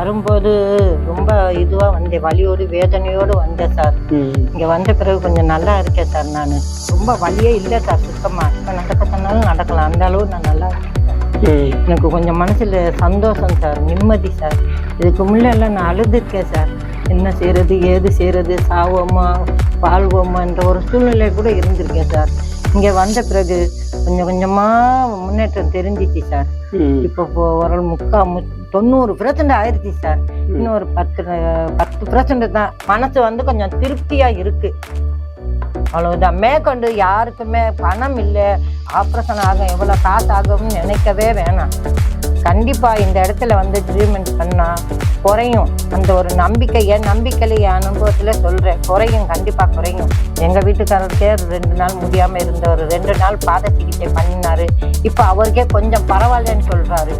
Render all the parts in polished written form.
வரும்போது ரொம்ப இதுவா வந்தேன், வலியோடு வேதனையோடு வந்தேன் சார். இங்க வந்த பிறகு கொஞ்சம் நல்லா இருக்கேன் சார். நான் ரொம்ப வலியே இல்லை சார் சுத்தமா. இப்ப நடக்க சொன்னாலும் நடக்கலாம், அந்த அளவு நான் நல்லா இருக்கேன் சார். எனக்கு கொஞ்சம் மனசுல சந்தோஷம் சார், நிம்மதி சார். இதுக்கு முன்னெல்லாம் நான் அழுதுருக்கேன் சார். என்ன செய்யறது, ஏது செய்யறது, சாவோமா வாழ்வோமா என்ற ஒரு சூழ்நிலை கூட இருந்திருக்கேன் சார். இங்க வந்த பிறகு கொஞ்சம் கொஞ்சமா முன்னேற்றம் தெரிஞ்சிச்சு சார். இப்போ ஒரு 90% ஆயிடுச்சு சார். இன்னும் ஒரு 10% தான் மனசு கொஞ்சம் திருப்தியா இருக்கு, அவ்வளவுதான். மேற்கொண்டு யாருக்குமே பணம் இல்லை, ஆப்ரேஷன் ஆகும், எவ்வளவு காசு ஆகும்னு நினைக்கவே வேணாம். கண்டிப்பா இந்த இடத்துல ட்ரீட்மெண்ட் பண்ணா குறையும். அந்த ஒரு நம்பிக்கை, என் நம்பிக்கையில என் அனுபவத்துல சொல்றேன், குறையும், கண்டிப்பா குறையும். எங்க வீட்டுக்காரருக்கே 2 நாள் முடியாம இருந்தவர் 2 நாள் பாத சிகிச்சை பண்ணினாரு. இப்ப அவருக்கே கொஞ்சம் பரவாயில்லன்னு சொல்றாரு.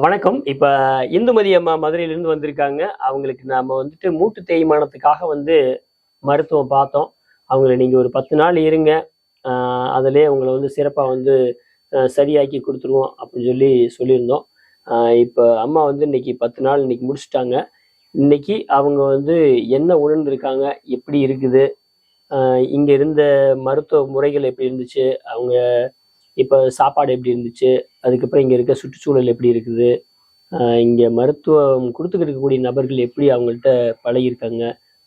வணக்கம். இப்போ இந்துமதி அம்மா மதுரையிலேருந்து வந்திருக்காங்க. அவங்களுக்கு நாம் மூட்டு தேய்மானத்துக்காக மருத்துவம் பார்த்தோம். அவங்கள நீங்கள் ஒரு 10 நாள் இருங்க, அதிலே அவங்கள சிறப்பாக சரியாக்கி கொடுத்துருவோம் அப்படின்னு சொல்லியிருந்தோம். இப்போ அம்மா இன்னைக்கு 10 நாள் இன்னைக்கு முடிச்சுட்டாங்க. இன்னைக்கு அவங்க என்ன உணர்ந்திருக்காங்க, எப்படி இருக்குது, இங்கே இருந்த மருத்துவ முறைகள் எப்படி இருந்துச்சு, அவங்க இப்போ சாப்பாடு எப்படி இருந்துச்சு, அதுக்கப்புறம் இங்கே இருக்க சுற்றுச்சூழல் எப்படி இருக்குது, இங்கே மருத்துவம் கொடுத்துக்கிட்டு இருக்கக்கூடிய நபர்கள் எப்படி அவங்கள்ட்ட பழகிருக்காங்க,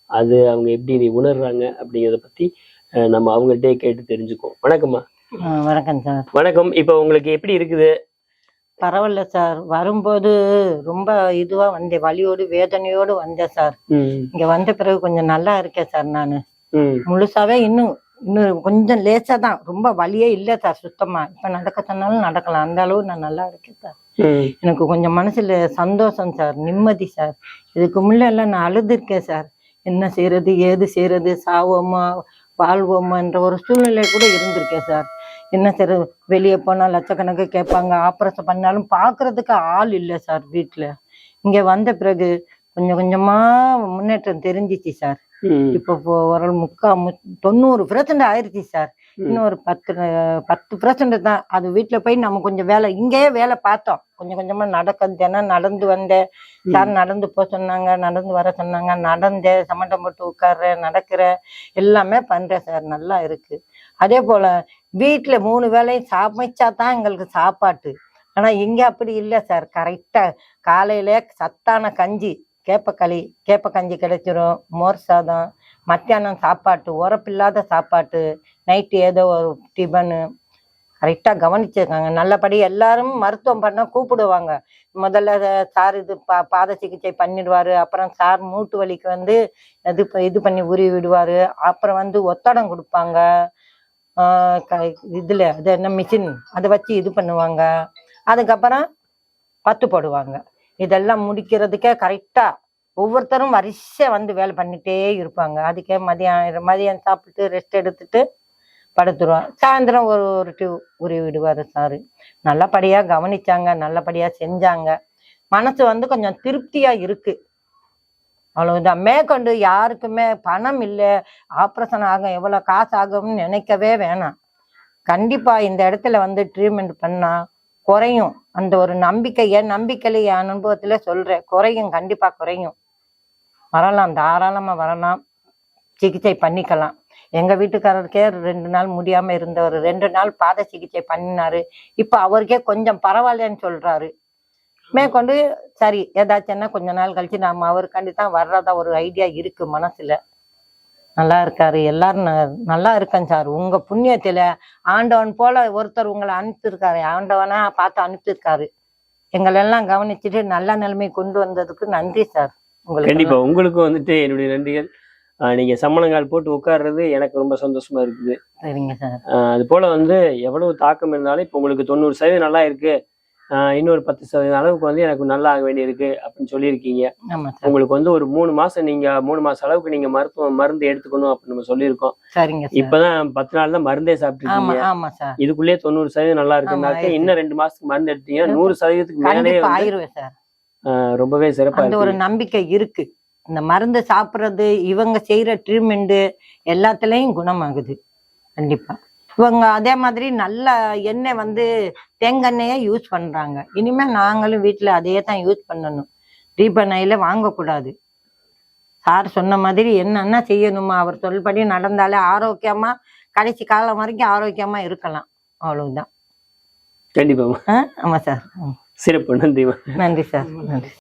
அது அவங்க எப்படி உணர்றாங்க அப்படிங்கிறத பற்றி நம்ம அவங்கள்ட்டே கேட்டு தெரிஞ்சுக்குவோம். வணக்கம்மா. வணக்கம் சார். வணக்கம். இப்போ உங்களுக்கு எப்படி இருக்குது? பரவாயில்ல சார். வரும்போது ரொம்ப இதுவா வந்தேன், வலியோடு வேதனையோடு வந்தேன் சார். இங்க வந்த பிறகு கொஞ்சம் நல்லா இருக்கேன் சார். நான் முழுசாவே இன்னும் கொஞ்சம் லேசா தான், ரொம்ப வலியே இல்லை சார் சுத்தமா. இப்ப நடக்க சொன்னாலும் நடக்கலாம், அந்த அளவு நான் நல்லா இருக்கேன் சார். எனக்கு கொஞ்சம் மனசுல சந்தோஷம் சார், நிம்மதி சார். இதுக்கு முன்னெல்லாம் நான் அழுதுருக்கேன் சார். என்ன செய்யறது, ஏது செய்யறது, சாவோமா வாழ்வோமா என்ற ஒரு சூழ்நிலை கூட இருந்திருக்கேன் சார். என்ன செய்யறது, வெளியே போனா லட்சக்கணக்கு கேட்பாங்க, ஆப்ரேஷன் பண்ணாலும் பாக்குறதுக்கு ஆள் இல்லை சார் வீட்டுல. இங்க வந்த பிறகு கொஞ்சம் கொஞ்சமா முன்னேற்றம் தெரிஞ்சிச்சு சார். இப்போ ஒரு 90% ஆயிடுச்சு சார். இன்னும் ஒரு 10% தான். அது வீட்டுல போய் நம்ம கொஞ்சம் வேலை, இங்கேயே வேலை பார்த்தோம். கொஞ்சம் கொஞ்சமா தினம் நடந்து வந்தேன் சார். நடந்து போக சொன்னாங்க, நடந்து வர சொன்னாங்க, நடந்தேன், சமண்டம் போட்டு உட்கார்றேன், நடக்கிறேன், எல்லாமே பண்றேன் சார். நல்லா இருக்கு. அதே போல வீட்டுல 3 வேளையும் சமைச்சாதான் எங்களுக்கு சாப்பாட்டு. ஆனா இங்க அப்படி இல்லை சார். கரெக்டா காலையில சத்தான கஞ்சி, கேப்ப கஞ்சி கிடைச்சிரும், மோர் சாதம், மத்தியானம் சாப்பாட்டு, உரப்பில்லாத சாப்பாட்டு, நைட்டு ஏதோ ஒரு டிபனு, கரெக்டா கவனிச்சிருக்காங்க. நல்லபடி எல்லாரும் மருத்துவம் பண்ண கூப்பிடுவாங்க. முதல்ல சார் பாத சிகிச்சை பண்ணிடுவாரு. அப்புறம் சார் மூட்டு வலிக்கு இது பண்ணி உருவி விடுவாரு. அப்புறம் ஒத்தடம் கொடுப்பாங்க. இதுல அது என்ன மிஷின், அதை வச்சு இது பண்ணுவாங்க. அதுக்கப்புறம் பத்து போடுவாங்க. இதெல்லாம் முடிக்கிறதுக்கே கரெக்டா ஒவ்வொருத்தரும் வரிசையா வேலை பண்ணிட்டே இருப்பாங்க. அதுக்கே மதியம் சாப்பிட்டு ரெஸ்ட் எடுத்துட்டு படுத்துருவோம். சாயந்தரம் ஒரு டியூ உருவி விடுவாரு சாரு. நல்லபடியா கவனிச்சாங்க, நல்லபடியா செஞ்சாங்க. மனசு கொஞ்சம் திருப்தியா இருக்கு, அவ்வளவுதான். மேற்கொண்டு யாருக்குமே பணம் இல்லை, ஆப்ரேஷன் ஆகும், எவ்வளவு காசு ஆகும்னு நினைக்கவே வேணாம். கண்டிப்பா இந்த இடத்துல ட்ரீட்மெண்ட் பண்ணா குறையும். அந்த ஒரு நம்பிக்கை, என் நம்பிக்கையில என் அனுபவத்துல சொல்றேன், குறையும், கண்டிப்பா குறையும். வரலாம், தாராளமா வரலாம், சிகிச்சை பண்ணிக்கலாம். எங்க வீட்டுக்காரருக்கே 2 நாள் முடியாம இருந்தவர் 2 நாள் பாத சிகிச்சை பண்ணினாரு. இப்ப அவருக்கே கொஞ்சம் பரவாயில்லன்னு சொல்றாரு. மேற்கொண்டு சரி ஏதாச்சுன்னா கொஞ்ச நாள் கழிச்சு நாம அவருக்காண்டி தான் வர்றதா ஒரு ஐடியா இருக்கு மனசுல. நல்லா இருக்காரு, எல்லாரும் நல்லா இருக்கேன் சார். உங்க புண்ணியத்துல ஆண்டவன் போல ஒருத்தர் உங்களை அனுப்பிச்சிருக்காரு, ஆண்டவனா பார்த்து அனுப்பிச்சிருக்காரு. எங்களெல்லாம் கவனிச்சுட்டு நல்ல நிலைமை கொண்டு வந்ததுக்கு நன்றி சார். உங்களுக்கு கண்டிப்பா உங்களுக்கும் வந்துட்டு என்னுடைய நன்றிகள். நீங்க சம்மணங்கால் போட்டு உட்கார்றது எனக்கு ரொம்ப சந்தோஷமா இருக்குது. சரிங்க சார். அது போல வந்து எவ்வளவு தாக்கம் இருந்தாலும் இப்ப உங்களுக்கு 90% நல்லா இருக்கு, இன்னொரு 10% அளவுக்கு வந்து எனக்கு நல்லா ஆக வேண்டியிருக்கு அப்படின்னு சொல்லியிருக்கீங்க. ஆமா சார். உங்களுக்கு வந்து ஒரு 3 மாசம் நீங்க 3 மாசம் அளவுக்கு நீங்க மருந்து எடுத்துக்கணும் அப்படின்னு நம்ம சொல்லியிருக்கோம். சரிங்க சார். இப்பதான் 10 நாள் தான் மருந்தே சாப்பிட்டுருக்கீங்க. ஆமா சார். இதுக்குள்ளேயே 90% நல்லா இருக்குனாக்க இன்னும் 2 மாசத்துக்கு மருந்து எடுத்தீங்கன்னா 100%க்கு மேலே ஆயிருவேன் சார். ரொம்பவே சிறப்பா அந்த ஒரு நம்பிக்கை இருக்கு. இந்த மருந்து சாப்பிடுறது, இவங்க செய்யற ட்ரீட்மெண்ட் எல்லாத்துலயும் குணமாகுது கண்டிப்பா. இவங்க அதே மாதிரி நல்ல எண்ணெய் வந்து தேங்காய் யூஸ் பண்றாங்க. இனிமே நாங்களும் வீட்டுல அதே தான் யூஸ் பண்ணணும். ரீபன் ஆயில வாங்கக்கூடாது. சார் சொன்ன மாதிரி என்னென்ன செய்யணுமா அவர் சொல்படி நடந்தாலே ஆரோக்கியமா கடைசி காலம் வரைக்கும் ஆரோக்கியமா இருக்கலாம். அவ்வளவுதான். கண்டிப்பா. ஆமா சார். சிறப்பு. நன்றி. நன்றி சார். நன்றி.